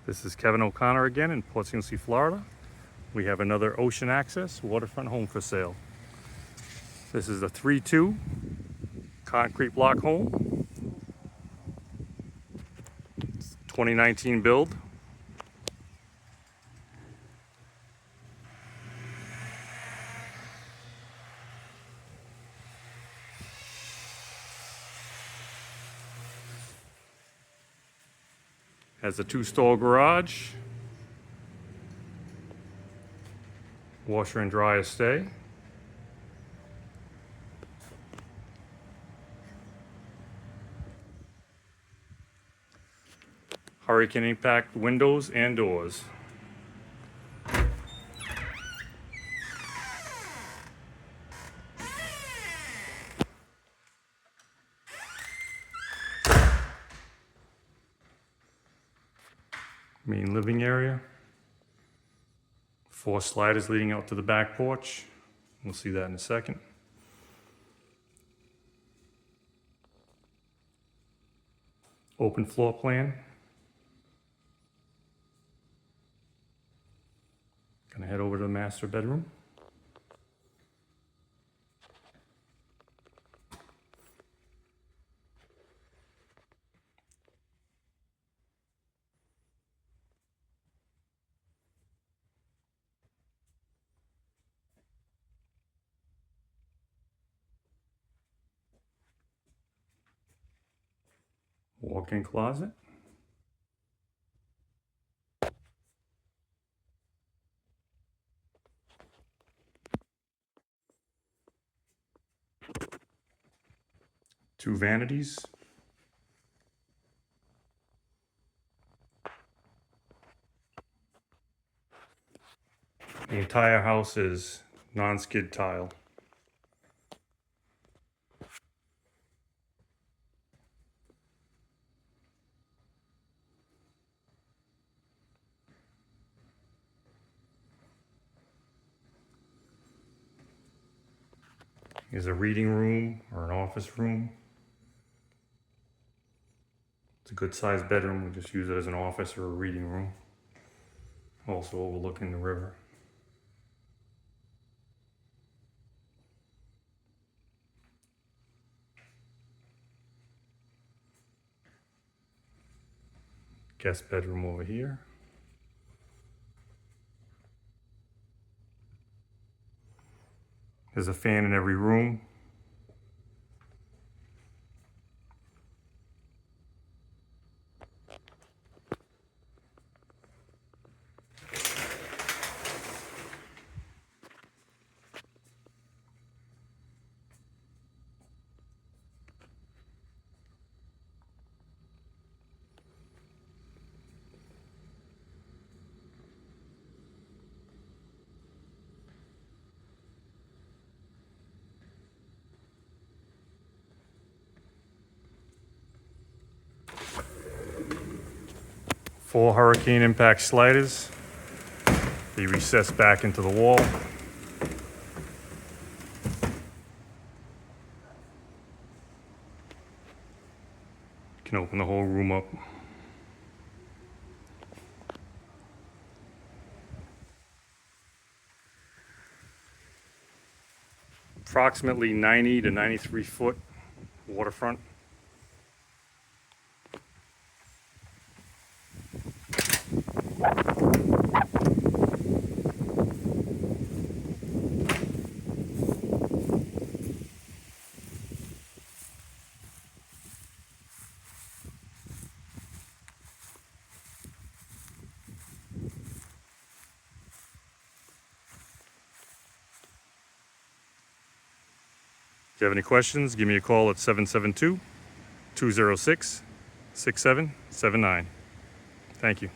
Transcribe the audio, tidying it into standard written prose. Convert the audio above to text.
This is Kevin O'Connor again in Port St Lucie, Florida. We have another ocean access waterfront home for sale. This is a 3-2 concrete block home. It's 2019 build. Has a 2-stall garage, washer and dryer stay. Hurricane impact windows and doors. Main living area. 4 sliders leading out to the back porch. We'll see that in a second. Open floor plan. Gonna head over to the master bedroom. Walk-in closet. Two vanities. The entire house is non-skid tile. Is a reading room or an office room. It's a good sized bedroom. We just use it as an office or a reading room. Also overlooking the river. Guest bedroom over here. There's a fan in every room. Four hurricane impact sliders. They recess back into the wall. You can open the whole room up. Approximately 90 to 93 foot waterfront. If you have any questions, give me a call at 772-206-6779. Thank you.